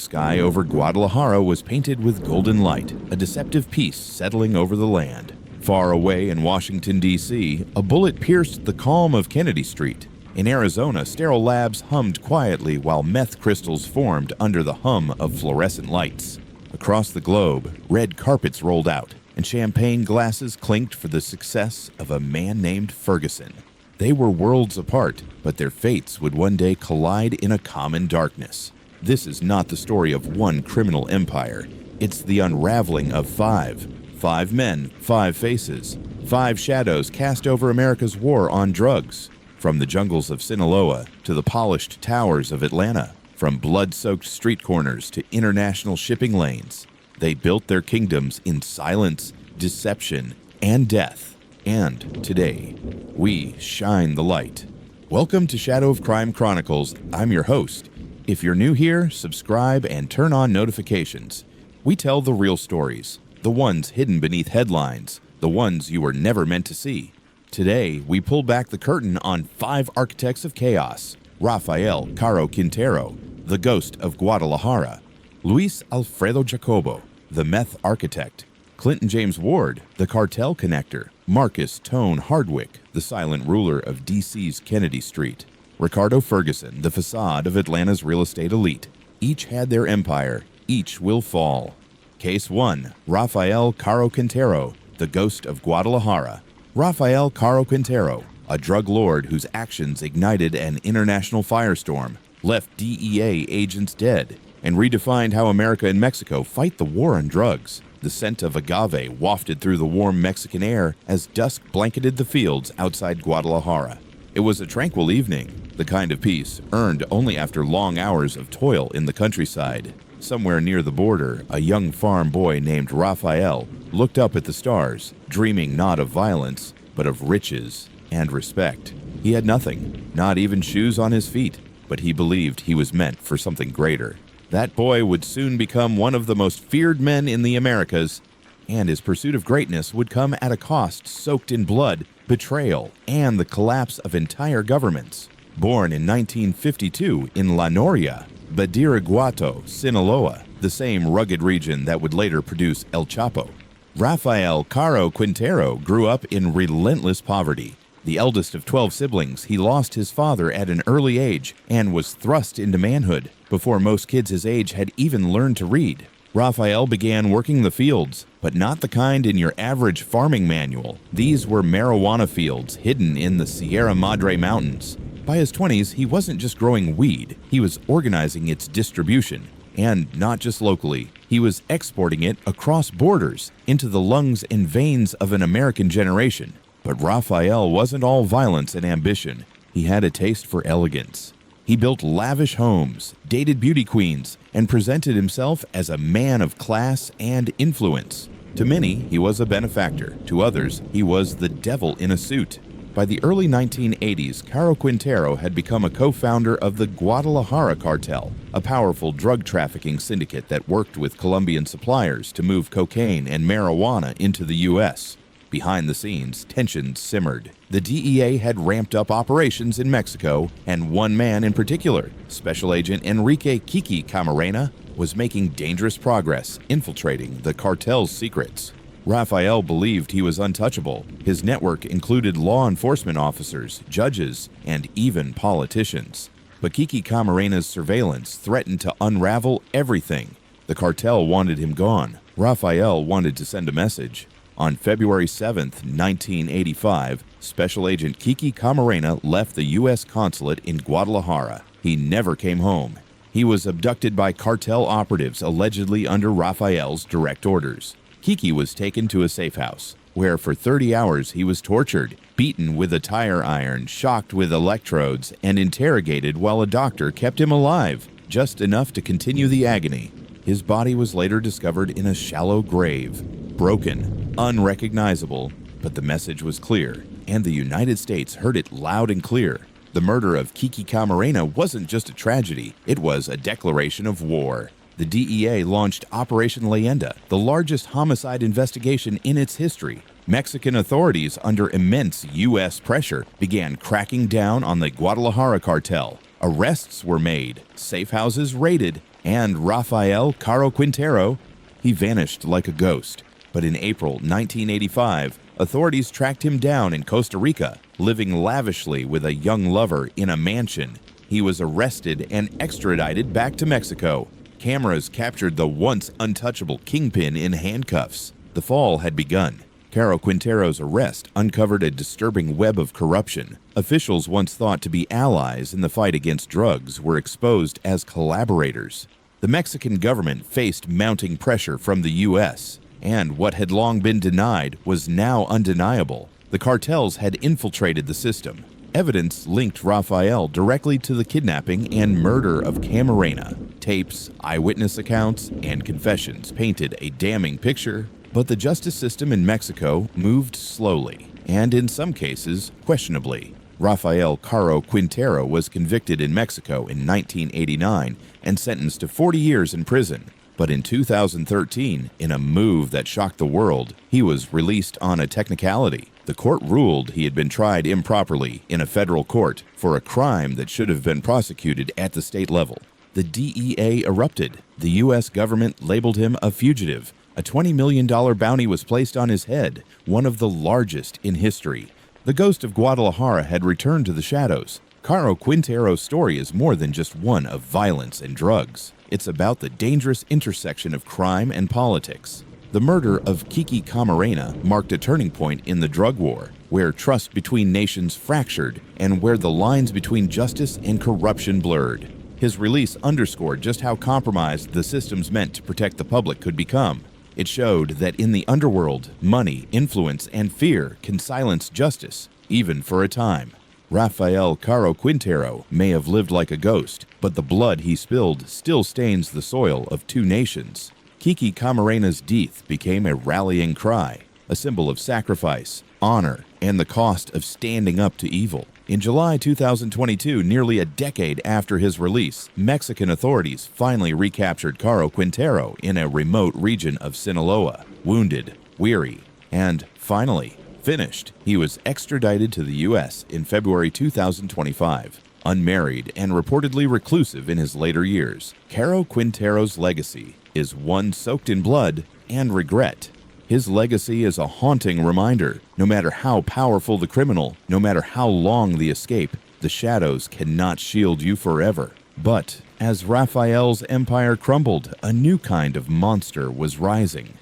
sky over Guadalajara was painted with golden light, a deceptive peace settling over the land. Far away in Washington, D.C., a bullet pierced the calm of Kennedy Street. In Arizona, sterile labs hummed quietly while meth crystals formed under the hum of fluorescent lights. Across the globe, red carpets rolled out, and champagne glasses clinked for the success of a man named Ferguson. They were worlds apart, but their fates would one day collide in a common darkness. This is not the story of one criminal empire. It's the unraveling of five men, five faces, five shadows cast over America's war on drugs. From the jungles of Sinaloa to the polished towers of Atlanta, from blood-soaked street corners to international shipping lanes, they built their kingdoms in silence, deception, and death. And today, we shine the light. Welcome to Shadow of Crime Chronicles. I'm your host. If you're new here, subscribe and turn on notifications. We tell the real stories, the ones hidden beneath headlines, the ones you were never meant to see. Today, we pull back the curtain on 5 architects of chaos: Rafael Caro Quintero, the ghost of Guadalajara; Luis Alfredo Jacobo, the meth architect; Clinton James Ward, the cartel connector; Marcus Tone Hardwick, the silent ruler of D.C.'s Kennedy Street; Ricardo Ferguson, the facade of Atlanta's real estate elite. Each had their empire. Each will fall. Case 1. Rafael Caro Quintero, the ghost of Guadalajara. Rafael Caro Quintero, a drug lord whose actions ignited an international firestorm, left DEA agents dead, and redefined how America and Mexico fight the war on drugs. The scent of agave wafted through the warm Mexican air as dusk blanketed the fields outside Guadalajara. It was a tranquil evening, the kind of peace earned only after long hours of toil in the countryside. Somewhere near the border, a young farm boy named Rafael looked up at the stars, dreaming not of violence, but of riches and respect. He had nothing, not even shoes on his feet, but he believed he was meant for something greater. That boy would soon become one of the most feared men in the Americas, and his pursuit of greatness would come at a cost soaked in blood, betrayal, and the collapse of entire governments. Born in 1952 in La Noria, Badiraguato, Sinaloa, the same rugged region that would later produce El Chapo, Rafael Caro Quintero grew up in relentless poverty. The eldest of 12 siblings, he lost his father at an early age and was thrust into manhood before most kids his age had even learned to read. Rafael began working the fields, but not the kind in your average farming manual. These were marijuana fields hidden in the Sierra Madre Mountains. By his 20s, he wasn't just growing weed, he was organizing its distribution. And not just locally, he was exporting it across borders into the lungs and veins of an American generation. But Rafael wasn't all violence and ambition. He had a taste for elegance. He built lavish homes, dated beauty queens, and presented himself as a man of class and influence. To many, he was a benefactor. To others, he was the devil in a suit. By the early 1980s, Caro Quintero had become a co-founder of the Guadalajara cartel, a powerful drug trafficking syndicate that worked with Colombian suppliers to move cocaine and marijuana into the U.S. Behind the scenes, tensions simmered. The DEA had ramped up operations in Mexico, and one man in particular, Special Agent Enrique Kiki Camarena, was making dangerous progress infiltrating the cartel's secrets. Rafael believed he was untouchable. His network included law enforcement officers, judges, and even politicians. But Kiki Camarena's surveillance threatened to unravel everything. The cartel wanted him gone. Rafael wanted to send a message. On February 7, 1985, Special Agent Kiki Camarena left the U.S. consulate in Guadalajara. He never came home. He was abducted by cartel operatives allegedly under Rafael's direct orders. Kiki was taken to a safe house, where for 30 hours he was tortured, beaten with a tire iron, shocked with electrodes, and interrogated while a doctor kept him alive, just enough to continue the agony. His body was later discovered in a shallow grave, broken, unrecognizable, but the message was clear, and the United States heard it loud and clear. The murder of Kiki Camarena wasn't just a tragedy, it was a declaration of war. The DEA launched Operation Leyenda, the largest homicide investigation in its history. Mexican authorities, under immense U.S. pressure, began cracking down on the Guadalajara cartel. Arrests were made, safe houses raided, And Rafael Caro Quintero, he vanished like a ghost. But in April 1985, authorities tracked him down in Costa Rica, living lavishly with a young lover in a mansion. He was arrested and extradited back to Mexico. Cameras captured the once untouchable Kingpin in handcuffs. The fall had begun. Caro Quintero's arrest uncovered a disturbing web of corruption. Officials once thought to be allies in the fight against drugs were exposed as collaborators. The Mexican government faced mounting pressure from the U.S., and what had long been denied was now undeniable. The cartels had infiltrated the system. Evidence linked Rafael directly to the kidnapping and murder of Camarena. Tapes, eyewitness accounts, and confessions painted a damning picture, but the justice system in Mexico moved slowly, and in some cases, questionably. Rafael Caro Quintero was convicted in Mexico in 1989 and sentenced to 40 years in prison. But in 2013, in a move that shocked the world, he was released on a technicality. The court ruled he had been tried improperly in a federal court for a crime that should have been prosecuted at the state level. The DEA erupted. The U.S. government labeled him a fugitive. A $20 million bounty was placed on his head, one of the largest in history. The ghost of Guadalajara had returned to the shadows. Caro Quintero's story is more than just one of violence and drugs. It's about the dangerous intersection of crime and politics. The murder of Kiki Camarena marked a turning point in the drug war, where trust between nations fractured and where the lines between justice and corruption blurred. His release underscored just how compromised the systems meant to protect the public could become. It showed that in the underworld, money, influence, and fear can silence justice, even for a time. Rafael Caro Quintero may have lived like a ghost, but the blood he spilled still stains the soil of two nations. Kiki Camarena's death became a rallying cry, a symbol of sacrifice, honor, and the cost of standing up to evil. In July 2022, nearly a decade after his release, Mexican authorities finally recaptured Caro Quintero in a remote region of Sinaloa. Wounded, weary, and finally finished, he was extradited to the U.S. in February 2025. Unmarried and reportedly reclusive in his later years, Caro Quintero's legacy is one soaked in blood and regret. His legacy is a haunting reminder. No matter how powerful the criminal, no matter how long the escape, the shadows cannot shield you forever. But as Rafael's empire crumbled, a new kind of monster was rising.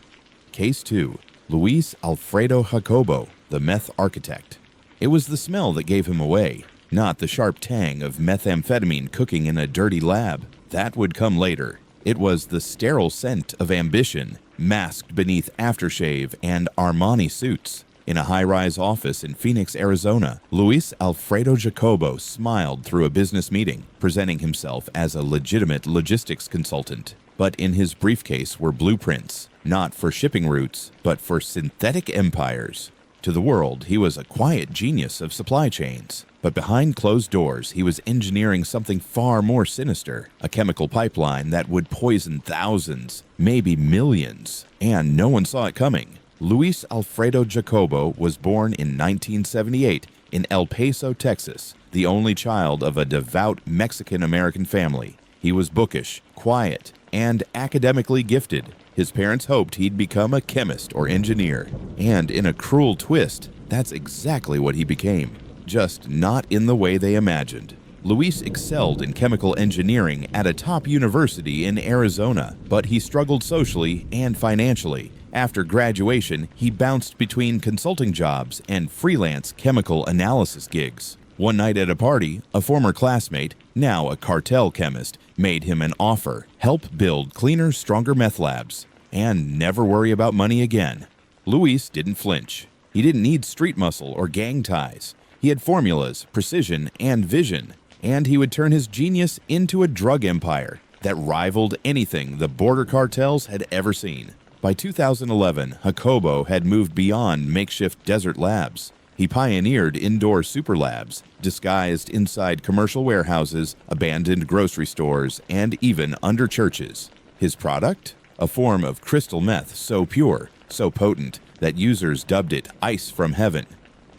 Case 2. Luis Alfredo Jacobo, the meth architect. It was the smell that gave him away, not the sharp tang of methamphetamine cooking in a dirty lab. That would come later. It was the sterile scent of ambition, masked beneath aftershave and Armani suits. In a high-rise office in Phoenix, Arizona, Luis Alfredo Jacobo smiled through a business meeting, presenting himself as a legitimate logistics consultant. But in his briefcase were blueprints, not for shipping routes, but for synthetic empires. To the world, he was a quiet genius of supply chains. But behind closed doors, he was engineering something far more sinister, a chemical pipeline that would poison thousands, maybe millions, and no one saw it coming. Luis Alfredo Jacobo was born in 1978 in El Paso, Texas, the only child of a devout Mexican-American family. He was bookish, quiet, and academically gifted. His parents hoped he'd become a chemist or engineer, and in a cruel twist, that's exactly what he became. Just not in the way they imagined. Luis excelled in chemical engineering at a top university in Arizona, but he struggled socially and financially. After graduation, he bounced between consulting jobs and freelance chemical analysis gigs. One night at a party, a former classmate, now a cartel chemist, made him an offer: help build cleaner, stronger meth labs, and never worry about money again. Luis didn't flinch. He didn't need street muscle or gang ties. He had formulas, precision, and vision, and he would turn his genius into a drug empire that rivaled anything the border cartels had ever seen. By 2011, Jacobo had moved beyond makeshift desert labs. He pioneered indoor super labs, disguised inside commercial warehouses, abandoned grocery stores, and even under churches. His product? A form of crystal meth so pure, so potent, that users dubbed it ice from heaven.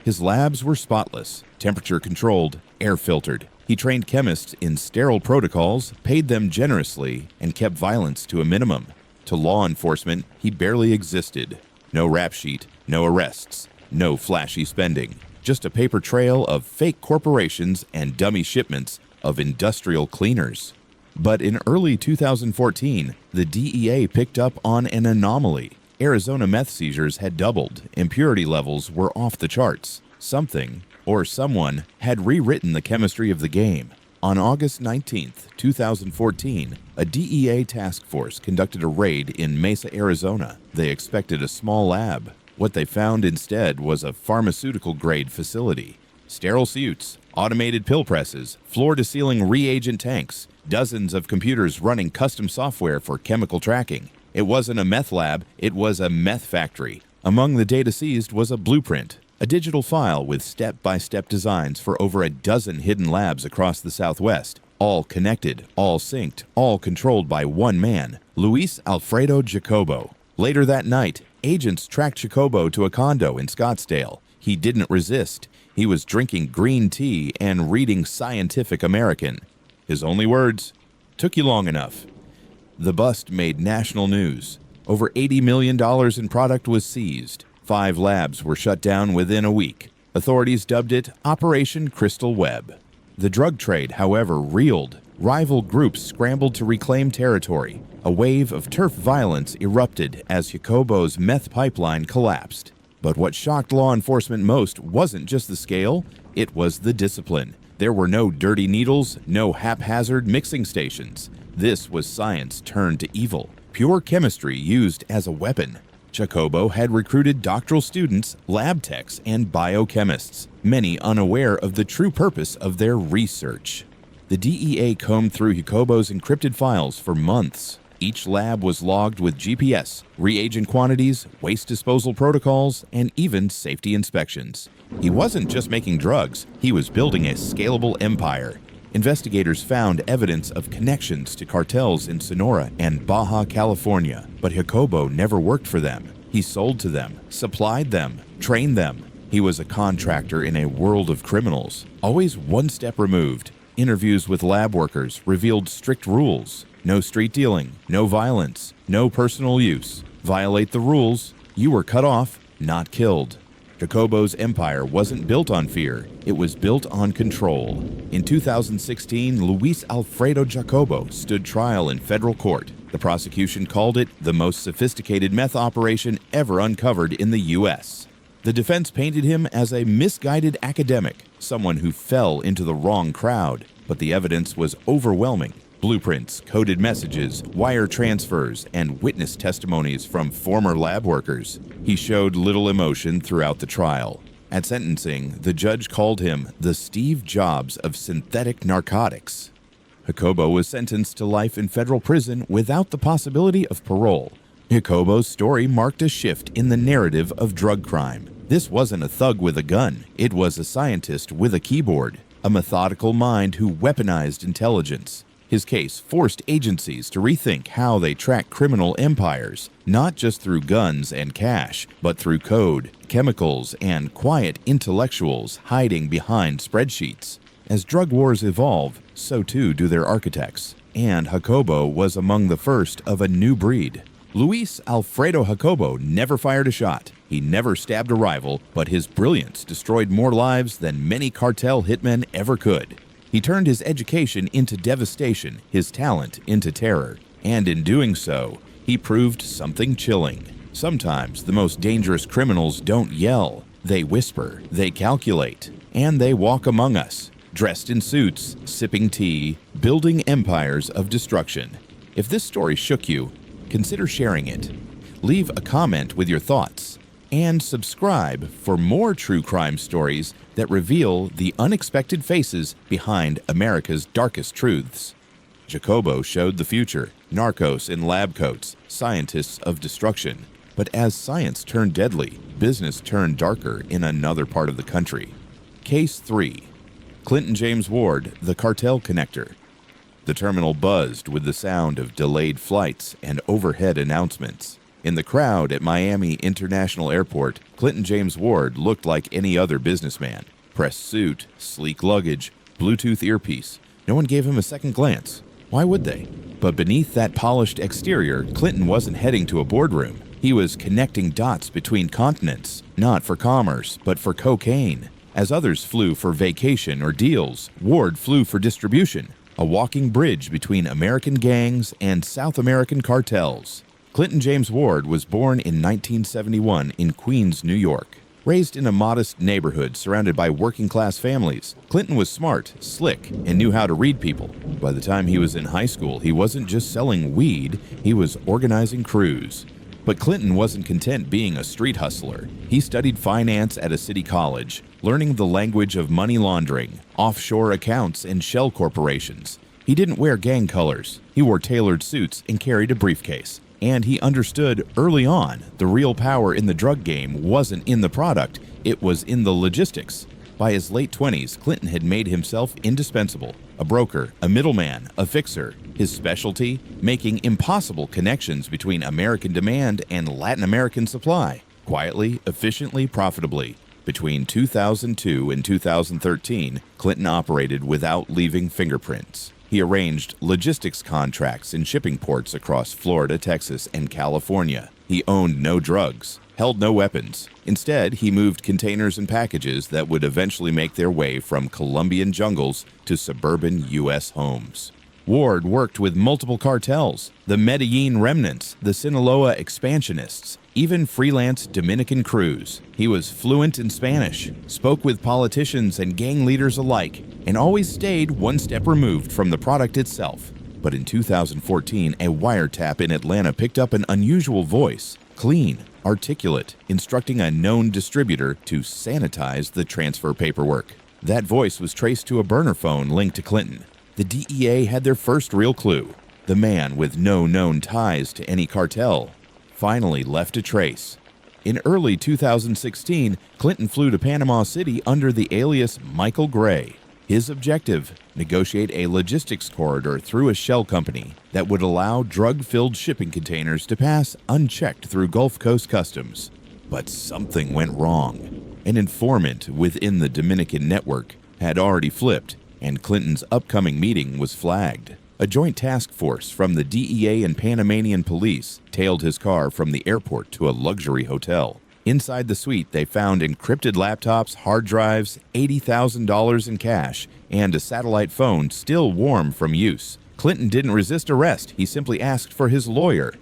His labs were spotless, temperature-controlled, air-filtered. He He trained chemists in sterile protocols, paid them generously, and kept violence to a minimum. To law enforcement, he barely existed. No rap sheet, no arrests, no flashy spending. Just a paper trail of fake corporations and dummy shipments of industrial cleaners. But in early 2014, the DEA picked up on an anomaly. Arizona meth seizures had doubled, impurity levels were off the charts. Something, or someone, had rewritten the chemistry of the game. On August 19, 2014, a DEA task force conducted a raid in Mesa, Arizona. They expected a small lab. What they found instead was a pharmaceutical-grade facility. Sterile suits, automated pill presses, floor-to-ceiling reagent tanks, dozens of computers running custom software for chemical tracking. It wasn't a meth lab, it was a meth factory. Among the data seized was a blueprint, a digital file with step-by-step designs for over a dozen hidden labs across the Southwest, all connected, all synced, all controlled by one man, Luis Alfredo Jacobo. Later that night, agents tracked Jacobo to a condo in Scottsdale. He didn't resist. He was drinking green tea and reading Scientific American. His only words, "Took you long enough." The bust made national news. Over $80 million in product was seized. 5 labs were shut down within a week. Authorities dubbed it Operation Crystal Web. The drug trade, however, reeled. Rival groups scrambled to reclaim territory. A wave of turf violence erupted as Jacobo's meth pipeline collapsed. But what shocked law enforcement most wasn't just the scale, it was the discipline. There were no dirty needles, no haphazard mixing stations. This was science turned to evil, pure chemistry used as a weapon. Jacobo had recruited doctoral students, lab techs, and biochemists, many unaware of the true purpose of their research. The DEA combed through Jacobo's encrypted files for months. Each lab was logged with GPS, reagent quantities, waste disposal protocols, and even safety inspections. He wasn't just making drugs, he was building a scalable empire. Investigators found evidence of connections to cartels in Sonora and Baja California, but Jacobo never worked for them. He sold to them, supplied them, trained them. He was a contractor in a world of criminals, always one step removed. Interviews with lab workers revealed strict rules. No street dealing, no violence, no personal use. Violate the rules, you were cut off, not killed. Jacobo's empire wasn't built on fear, it was built on control. In 2016, Luis Alfredo Jacobo stood trial in federal court. The prosecution called it the most sophisticated meth operation ever uncovered in the U.S. The defense painted him as a misguided academic, someone who fell into the wrong crowd. But the evidence was overwhelming. Blueprints, coded messages, wire transfers, and witness testimonies from former lab workers. He showed little emotion throughout the trial. At sentencing, the judge called him the Steve Jobs of synthetic narcotics. Jacobo was sentenced to life in federal prison without the possibility of parole. Jacobo's story marked a shift in the narrative of drug crime. This wasn't a thug with a gun, it was a scientist with a keyboard, a methodical mind who weaponized intelligence. His case forced agencies to rethink how they track criminal empires, not just through guns and cash, but through code, chemicals, and quiet intellectuals hiding behind spreadsheets. As drug wars evolve, so too do their architects. And Jacobo was among the first of a new breed. Luis Alfredo Jacobo never fired a shot. He never stabbed a rival, but his brilliance destroyed more lives than many cartel hitmen ever could. He turned his education into devastation, his talent into terror. And in doing so, he proved something chilling. Sometimes the most dangerous criminals don't yell. They whisper, they calculate, and they walk among us, dressed in suits, sipping tea, building empires of destruction. If this story shook you, consider sharing it. Leave a comment with your thoughts. And subscribe for more true crime stories that reveal the unexpected faces behind America's darkest truths. Jacobo showed the future, narcos in lab coats, scientists of destruction. But as science turned deadly, business turned darker in another part of the country. Case 3. Clinton James Ward, the cartel connector. The terminal buzzed with the sound of delayed flights and overhead announcements. In the crowd at Miami International Airport, Clinton James Ward looked like any other businessman. Pressed suit, sleek luggage, Bluetooth earpiece. No one gave him a second glance. Why would they? But beneath that polished exterior, Clinton wasn't heading to a boardroom. He was connecting dots between continents, not for commerce, but for cocaine. As others flew for vacation or deals, Ward flew for distribution, a walking bridge between American gangs and South American cartels. Clinton James Ward was born in 1971 in Queens, New York. Raised in a modest neighborhood surrounded by working-class families, Clinton was smart, slick, and knew how to read people. By the time he was in high school, he wasn't just selling weed, he was organizing crews. But Clinton wasn't content being a street hustler. He studied finance at a city college, learning the language of money laundering, offshore accounts, and shell corporations. He didn't wear gang colors. He wore tailored suits and carried a briefcase. And he understood early on the real power in the drug game wasn't in the product, it was in the logistics. By his late 20s, Clinton had made himself indispensable. A broker, a middleman, a fixer. His specialty? Making impossible connections between American demand and Latin American supply. Quietly, efficiently, profitably. Between 2002 and 2013, Clinton operated without leaving fingerprints. He arranged logistics contracts in shipping ports across Florida, Texas, and California. He owned no drugs, held no weapons. Instead, he moved containers and packages that would eventually make their way from Colombian jungles to suburban U.S. homes. Ward worked with multiple cartels, the Medellin remnants, the Sinaloa expansionists, even freelance Dominican crews. He was fluent in Spanish, spoke with politicians and gang leaders alike, and always stayed one step removed from the product itself. But in 2014, a wiretap in Atlanta picked up an unusual voice, clean, articulate, instructing a known distributor to sanitize the transfer paperwork. That voice was traced to a burner phone linked to Clinton. The DEA had their first real clue. The man, with no known ties to any cartel, finally left a trace. In early 2016, Clinton flew to Panama City under the alias Michael Gray. His objective: negotiate a logistics corridor through a shell company that would allow drug-filled shipping containers to pass unchecked through Gulf Coast customs. But something went wrong. An informant within the Dominican network had already flipped, and Clinton's upcoming meeting was flagged. A joint task force from the DEA and Panamanian police tailed his car from the airport to a luxury hotel. Inside the suite, they found encrypted laptops, hard drives, $80,000 in cash, and a satellite phone still warm from use. Clinton didn't resist arrest. He simply asked for his lawyer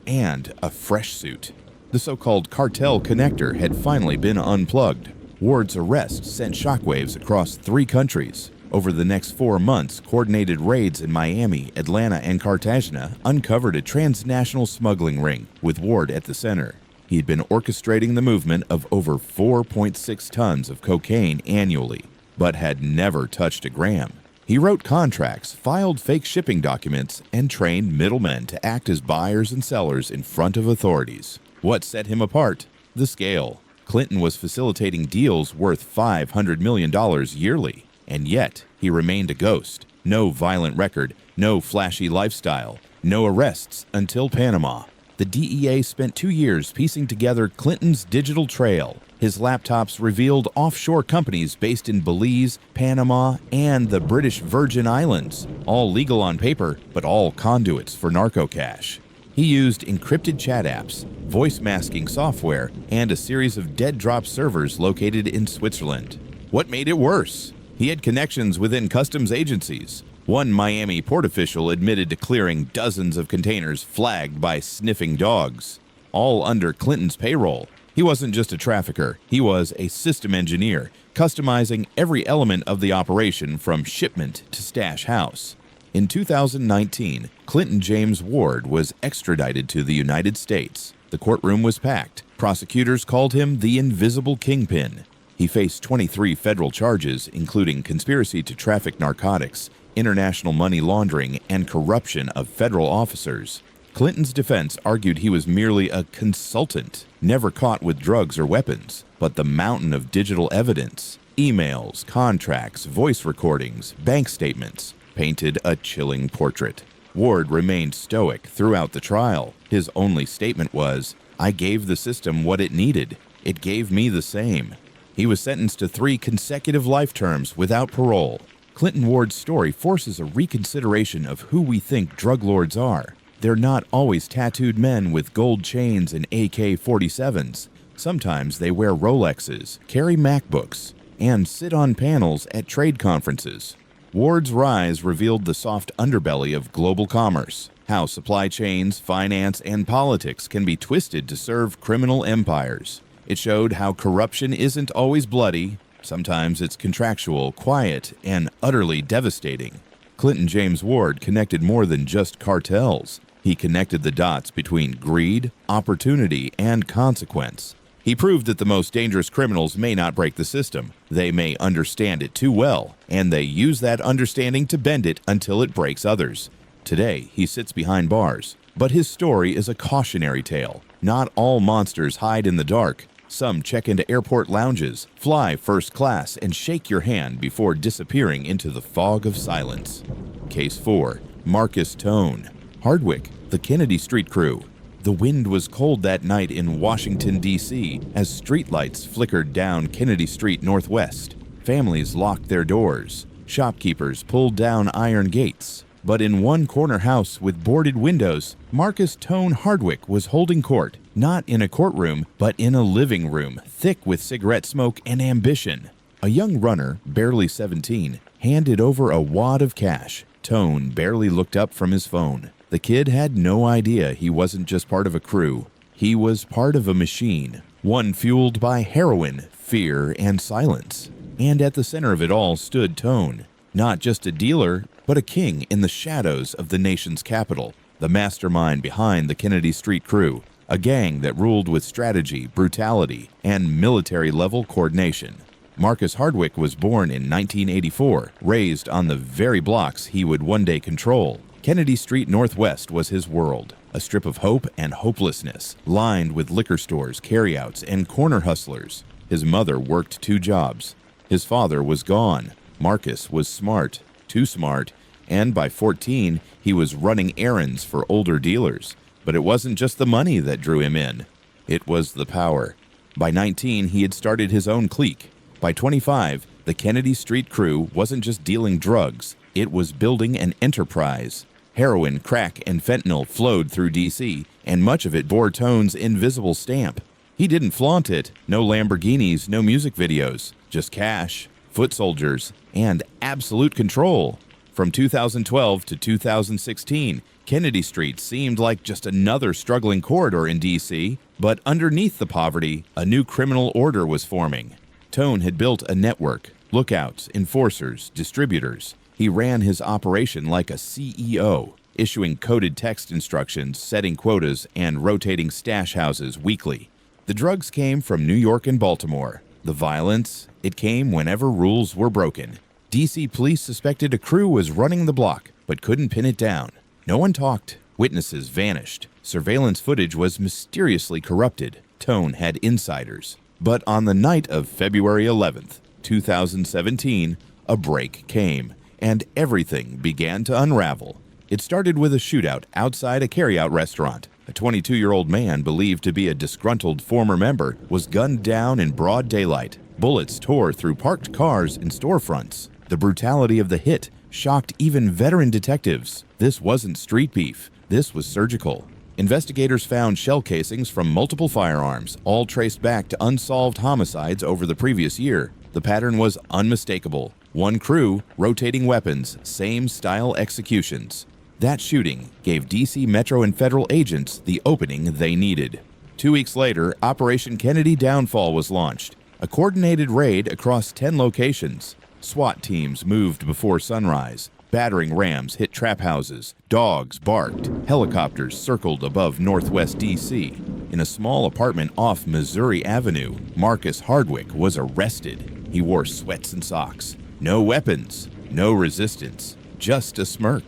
and a fresh suit. The so-called cartel connector had finally been unplugged. Ward's arrest sent shockwaves across 3 countries. Over the next 4 months, coordinated raids in Miami, Atlanta, and Cartagena uncovered a transnational smuggling ring, with Ward at the center. He had been orchestrating the movement of over 4.6 tons of cocaine annually, but had never touched a gram. He wrote contracts, filed fake shipping documents, and trained middlemen to act as buyers and sellers in front of authorities. What set him apart? The scale. Clinton was facilitating deals worth $500 million yearly. And yet, he remained a ghost. No violent record, no flashy lifestyle, no arrests until Panama. The DEA spent 2 years piecing together Clinton's digital trail. His laptops revealed offshore companies based in Belize, Panama, and the British Virgin Islands, all legal on paper, but all conduits for narco cash. He used encrypted chat apps, voice masking software, and a series of dead-drop servers located in Switzerland. What made it worse? He had connections within customs agencies. One Miami port official admitted to clearing dozens of containers flagged by sniffing dogs, all under Clinton's payroll. He wasn't just a trafficker, he was a system engineer, customizing every element of the operation from shipment to stash house. In 2019, Clinton James Ward was extradited to the United States. The courtroom was packed. Prosecutors called him the Invisible Kingpin. He faced 23 federal charges, including conspiracy to traffic narcotics, international money laundering, and corruption of federal officers. Clinton's defense argued he was merely a consultant, never caught with drugs or weapons. But the mountain of digital evidence, emails, contracts, voice recordings, bank statements, painted a chilling portrait. Ward remained stoic throughout the trial. His only statement was, "I gave the system what it needed. It gave me the same." He was sentenced to 3 consecutive life terms without parole. Clinton Ward's story forces a reconsideration of who we think drug lords are. They're not always tattooed men with gold chains and AK-47s. Sometimes they wear Rolexes, carry MacBooks, and sit on panels at trade conferences. Ward's rise revealed the soft underbelly of global commerce, how supply chains, finance, and politics can be twisted to serve criminal empires. It showed how corruption isn't always bloody. Sometimes it's contractual, quiet, and utterly devastating. Clinton James Ward connected more than just cartels. He connected the dots between greed, opportunity, and consequence. He proved that the most dangerous criminals may not break the system. They may understand it too well, and they use that understanding to bend it until it breaks others. Today, he sits behind bars, but his story is a cautionary tale. Not all monsters hide in the dark. Some check into airport lounges, fly first class, and shake your hand before disappearing into the fog of silence. Case 4. Marcus Tone. Hardwick, the Kennedy Street Crew. The wind was cold that night in Washington, D.C., as streetlights flickered down Kennedy Street Northwest. Families locked their doors. Shopkeepers pulled down iron gates. But in one corner house with boarded windows, Marcus Tone Hardwick was holding court, not in a courtroom, but in a living room, thick with cigarette smoke and ambition. A young runner, barely 17, handed over a wad of cash. Tone barely looked up from his phone. The kid had no idea he wasn't just part of a crew. He was part of a machine, one fueled by heroin, fear, and silence. And at the center of it all stood Tone, not just a dealer, but a king in the shadows of the nation's capital, the mastermind behind the Kennedy Street Crew, a gang that ruled with strategy, brutality, and military-level coordination. Marcus Hardwick was born in 1984, raised on the very blocks he would one day control. Kennedy Street Northwest was his world, a strip of hope and hopelessness, lined with liquor stores, carryouts, and corner hustlers. His mother worked 2 jobs. His father was gone. Marcus was smart, too smart, and by 14, he was running errands for older dealers. But it wasn't just the money that drew him in. It was the power. By 19, he had started his own clique. By 25, the Kennedy Street Crew wasn't just dealing drugs. It was building an enterprise. Heroin, crack, and fentanyl flowed through D.C., and much of it bore Tone's invisible stamp. He didn't flaunt it. No Lamborghinis, no music videos. Just cash, foot soldiers, and absolute control. From 2012 to 2016, Kennedy Street seemed like just another struggling corridor in D.C., but underneath the poverty, a new criminal order was forming. Tone had built a network, lookouts, enforcers, distributors. He ran his operation like a CEO, issuing coded text instructions, setting quotas, and rotating stash houses weekly. The drugs came from New York and Baltimore. The violence, it came whenever rules were broken. D.C. police suspected a crew was running the block, but couldn't pin it down. No one talked. Witnesses vanished. Surveillance footage was mysteriously corrupted. Tone had insiders. But on the night of February 11th, 2017, a break came, and everything began to unravel. It started with a shootout outside a carryout restaurant. A 22-year-old man believed to be a disgruntled former member was gunned down in broad daylight. Bullets tore through parked cars and storefronts. The brutality of the hit shocked even veteran detectives. This wasn't street beef. This was surgical. Investigators found shell casings from multiple firearms, all traced back to unsolved homicides over the previous year. The pattern was unmistakable. One crew, rotating weapons, same style executions. That shooting gave D.C. Metro and federal agents the opening they needed. 2 weeks later, Operation Kennedy Downfall was launched, a coordinated raid across 10 locations. SWAT teams moved before sunrise. Battering rams hit trap houses. Dogs barked. Helicopters circled above northwest D.C. In a small apartment off Missouri Avenue, Marcus Hardwick was arrested. He wore sweats and socks. No weapons, no resistance, just a smirk.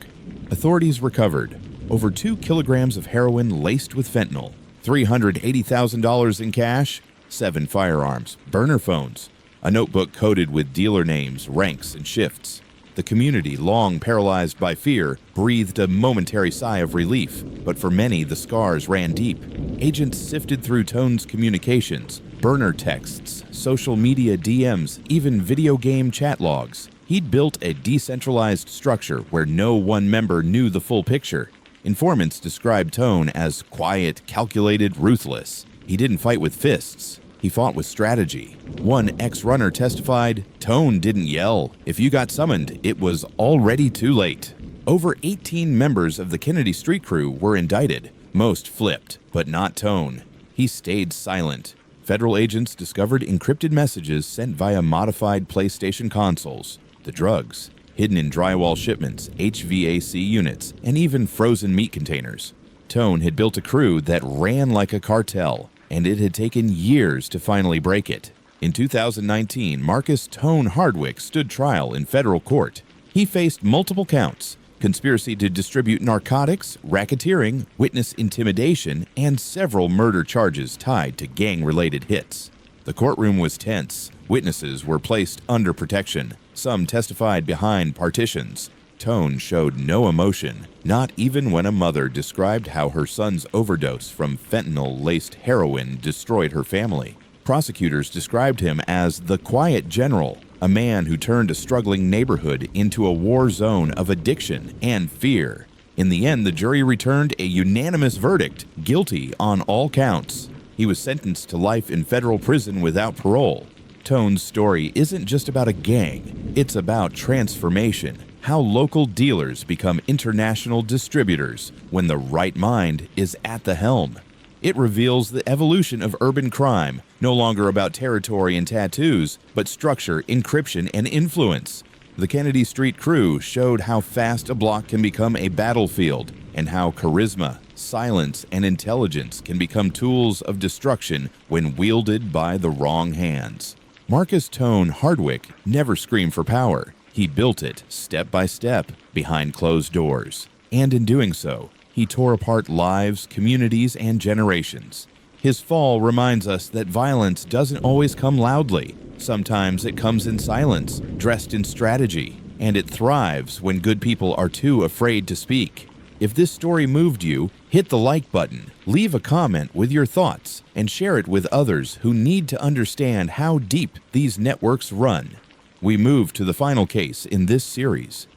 Authorities recovered over 2 kilograms of heroin laced with fentanyl, $380,000 in cash, 7 firearms, burner phones, a notebook coded with dealer names, ranks, and shifts. The community, long paralyzed by fear, breathed a momentary sigh of relief, but for many the scars ran deep. Agents sifted through Tone's communications, burner texts, social media DMs, even video game chat logs. He'd built a decentralized structure where no one member knew the full picture. Informants described Tone as quiet, calculated, ruthless. He didn't fight with fists. He fought with strategy. One ex-runner testified, Tone didn't yell. If you got summoned, it was already too late. Over 18 members of the Kennedy Street crew were indicted. Most flipped, but not Tone. He stayed silent. Federal agents discovered encrypted messages sent via modified PlayStation consoles. The drugs, hidden in drywall shipments, HVAC units, and even frozen meat containers. Tone had built a crew that ran like a cartel, and it had taken years to finally break it. In 2019, Marcus Tone Hardwick stood trial in federal court. He faced multiple counts: conspiracy to distribute narcotics, racketeering, witness intimidation, and several murder charges tied to gang-related hits. The courtroom was tense. Witnesses were placed under protection. Some testified behind partitions. Tone showed no emotion, not even when a mother described how her son's overdose from fentanyl-laced heroin destroyed her family. Prosecutors described him as the quiet general, a man who turned a struggling neighborhood into a war zone of addiction and fear. In the end, the jury returned a unanimous verdict, guilty on all counts. He was sentenced to life in federal prison without parole. Tone's story isn't just about a gang, it's about transformation, how local dealers become international distributors when the right mind is at the helm. It reveals the evolution of urban crime, no longer about territory and tattoos, but structure, encryption, and influence. The Kennedy Street crew showed how fast a block can become a battlefield, and how charisma, silence, and intelligence can become tools of destruction when wielded by the wrong hands. Marcus Tone Hardwick never screamed for power. He built it step by step, behind closed doors. And in doing so, he tore apart lives, communities, and generations. His fall reminds us that violence doesn't always come loudly. Sometimes it comes in silence, dressed in strategy, and it thrives when good people are too afraid to speak. If this story moved you, hit the like button, leave a comment with your thoughts, and share it with others who need to understand how deep these networks run. We move to the final case in this series.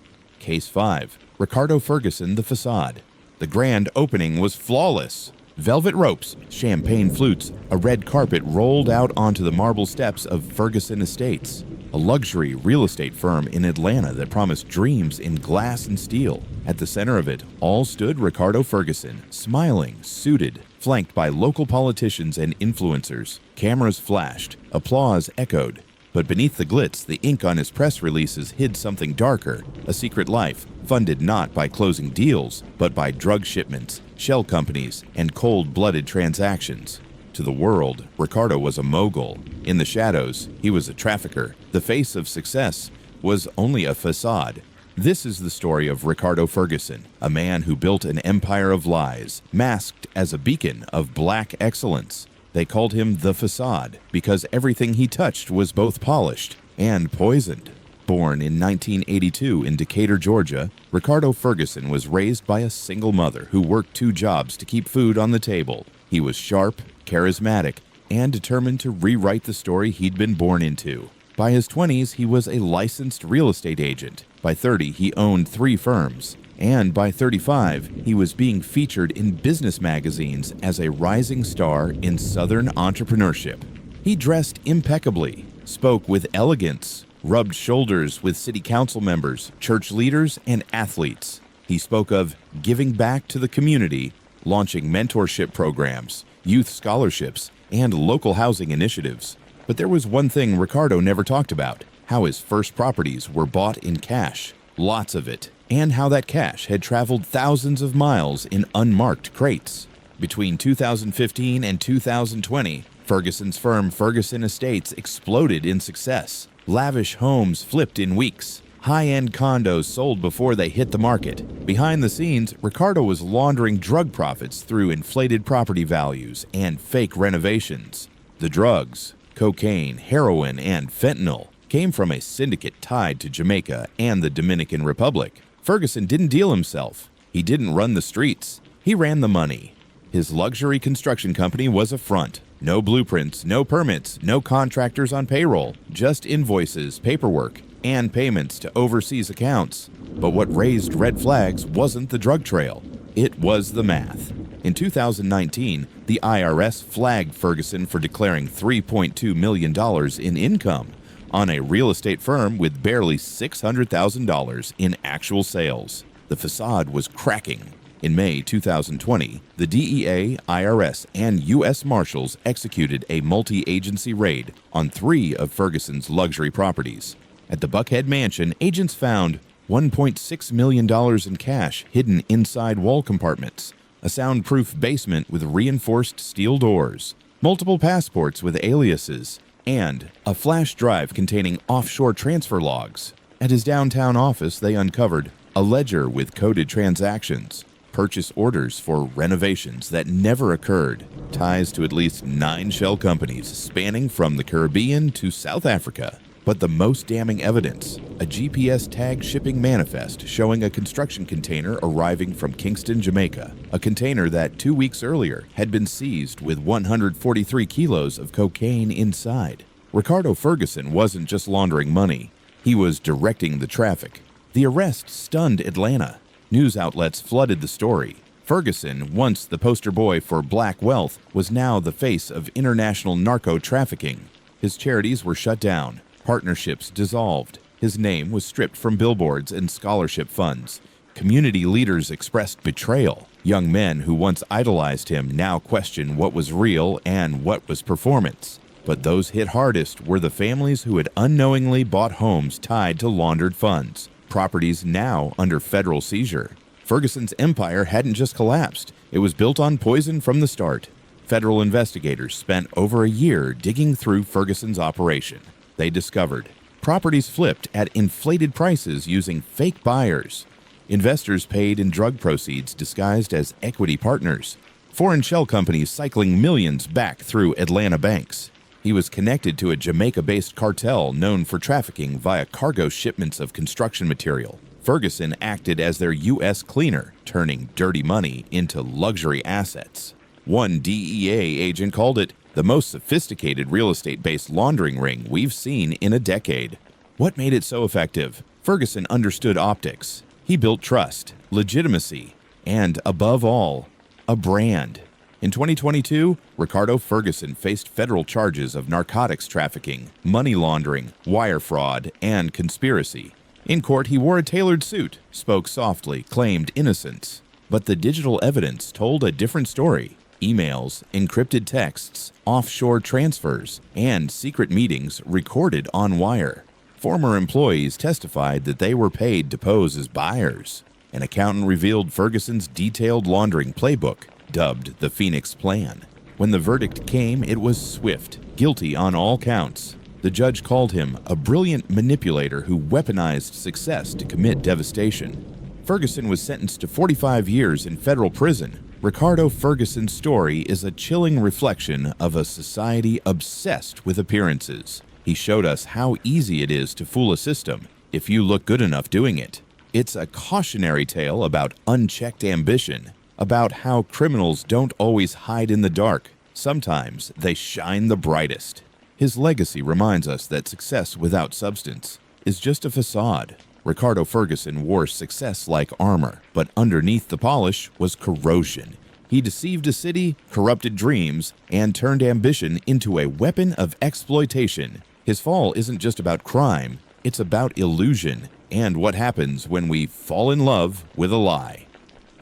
Case 5, Ricardo Ferguson, The Facade. The grand opening was flawless. Velvet ropes, champagne flutes, a red carpet rolled out onto the marble steps of Ferguson Estates, a luxury real estate firm in Atlanta that promised dreams in glass and steel. At the center of it all stood Ricardo Ferguson, smiling, suited, flanked by local politicians and influencers. Cameras flashed, applause echoed. But beneath the glitz, the ink on his press releases hid something darker, a secret life, funded not by closing deals, but by drug shipments, shell companies, and cold-blooded transactions. To the world, Ricardo was a mogul. In the shadows, he was a trafficker. The face of success was only a facade. This is the story of Ricardo Ferguson, a man who built an empire of lies, masked as a beacon of black excellence. They called him The Facade because everything he touched was both polished and poisoned. Born in 1982 in Decatur, Georgia, Ricardo Ferguson was raised by a single mother who worked 2 jobs to keep food on the table. He was sharp, charismatic, and determined to rewrite the story he'd been born into. By his 20s, he was a licensed real estate agent. By 30, he owned 3 firms. And by 35, he was being featured in business magazines as a rising star in Southern entrepreneurship. He dressed impeccably, spoke with elegance, rubbed shoulders with city council members, church leaders, and athletes. He spoke of giving back to the community, launching mentorship programs, youth scholarships, and local housing initiatives. But there was one thing Ricardo never talked about: how his first properties were bought in cash, lots of it, and how that cash had traveled thousands of miles in unmarked crates. Between 2015 and 2020, Ferguson's firm Ferguson Estates exploded in success. Lavish homes flipped in weeks. High-end condos sold before they hit the market. Behind the scenes, Ricardo was laundering drug profits through inflated property values and fake renovations. The drugs, cocaine, heroin, and fentanyl, came from a syndicate tied to Jamaica and the Dominican Republic. Ferguson didn't deal himself. He didn't run the streets. He ran the money. His luxury construction company was a front. No blueprints, no permits, no contractors on payroll, just invoices, paperwork, and payments to overseas accounts. But what raised red flags wasn't the drug trail, it was the math. In 2019, the IRS flagged Ferguson for declaring $3.2 million in income on a real estate firm with barely $600,000 in actual sales. The facade was cracking. In May 2020, the DEA, IRS, and U.S. Marshals executed a multi-agency raid on 3 of Ferguson's luxury properties. At the Buckhead Mansion, agents found $1.6 million in cash hidden inside wall compartments, a soundproof basement with reinforced steel doors, multiple passports with aliases, and a flash drive containing offshore transfer logs. At his downtown office, they uncovered a ledger with coded transactions, purchase orders for renovations that never occurred, ties to at least 9 shell companies spanning from the Caribbean to South Africa. But the most damning evidence, a GPS-tagged shipping manifest showing a construction container arriving from Kingston, Jamaica, a container that 2 weeks earlier had been seized with 143 kilos of cocaine inside. Ricardo Ferguson wasn't just laundering money, he was directing the traffic. The arrest stunned Atlanta. News outlets flooded the story. Ferguson, once the poster boy for black wealth, was now the face of international narco trafficking. His charities were shut down, partnerships dissolved. His name was stripped from billboards and scholarship funds. Community leaders expressed betrayal. Young men who once idolized him now questioned what was real and what was performance. But those hit hardest were the families who had unknowingly bought homes tied to laundered funds, properties now under federal seizure. Ferguson's empire hadn't just collapsed, it was built on poison from the start. Federal investigators spent over a year digging through Ferguson's operation. They discovered properties flipped at inflated prices using fake buyers, investors paid in drug proceeds disguised as equity partners, foreign shell companies cycling millions back through Atlanta banks. He was connected to a Jamaica-based cartel known for trafficking via cargo shipments of construction material. Ferguson acted as their U.S. cleaner, turning dirty money into luxury assets. One DEA agent called it the most sophisticated real estate-based laundering ring we've seen in a decade. What made it so effective? Ferguson understood optics. He built trust, legitimacy, and, above all, a brand. In 2022, Ricardo Ferguson faced federal charges of narcotics trafficking, money laundering, wire fraud, and conspiracy. In court, he wore a tailored suit, spoke softly, claimed innocence. But the digital evidence told a different story. Emails, encrypted texts, offshore transfers, and secret meetings recorded on wire. Former employees testified that they were paid to pose as buyers. An accountant revealed Ferguson's detailed laundering playbook, dubbed the Phoenix Plan. When the verdict came, it was swift, guilty on all counts. The judge called him a brilliant manipulator who weaponized success to commit devastation. Ferguson was sentenced to 45 years in federal prison. Ricardo Ferguson's story is a chilling reflection of a society obsessed with appearances. He showed us how easy it is to fool a system if you look good enough doing it. It's a cautionary tale about unchecked ambition, about how criminals don't always hide in the dark. Sometimes they shine the brightest. His legacy reminds us that success without substance is just a facade. Ricardo Ferguson wore success like armor, but underneath the polish was corrosion. He deceived a city, corrupted dreams, and turned ambition into a weapon of exploitation. His fall isn't just about crime, it's about illusion and what happens when we fall in love with a lie.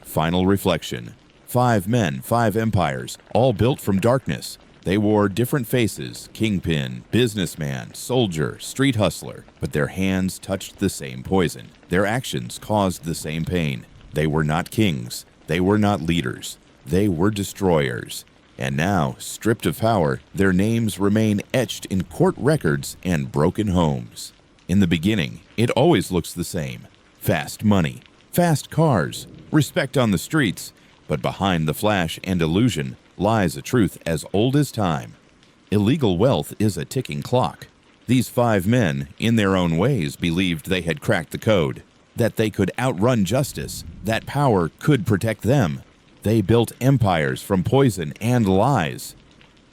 Final reflection. 5 men, 5 empires, all built from darkness. They wore different faces, kingpin, businessman, soldier, street hustler, but their hands touched the same poison. Their actions caused the same pain. They were not kings. They were not leaders. They were destroyers. And now, stripped of power, their names remain etched in court records and broken homes. In the beginning, it always looks the same. Fast money, fast cars, respect on the streets, but behind the flash and illusion lies a truth as old as time. Illegal wealth is a ticking clock. These 5 men, in their own ways, believed they had cracked the code, that they could outrun justice, that power could protect them. They built empires from poison and lies.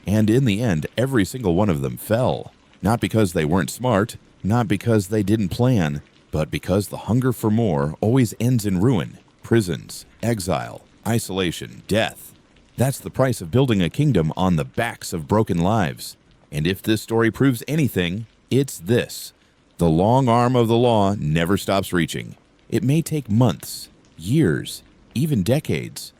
And in the end, every single one of them fell. Not because they weren't smart, not because they didn't plan, but because the hunger for more always ends in ruin, prisons, exile, isolation, death. That's the price of building a kingdom on the backs of broken lives. And if this story proves anything, it's this. The long arm of the law never stops reaching. It may take months, years, even decades,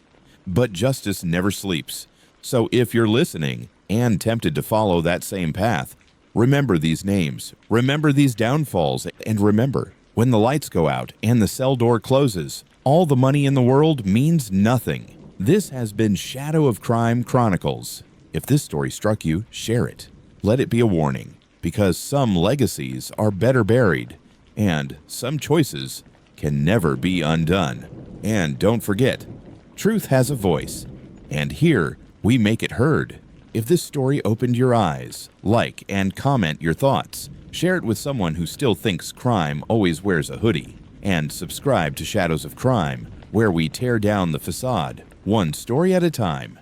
but justice never sleeps. So if you're listening and tempted to follow that same path, remember these names, remember these downfalls, and remember, when the lights go out and the cell door closes, all the money in the world means nothing. This has been Shadow of Crime Chronicles. If this story struck you, share it. Let it be a warning, because some legacies are better buried, and some choices can never be undone. And don't forget, truth has a voice, and here we make it heard. If this story opened your eyes, like and comment your thoughts. Share it with someone who still thinks crime always wears a hoodie. And subscribe to Shadows of Crime, where we tear down the facade, one story at a time.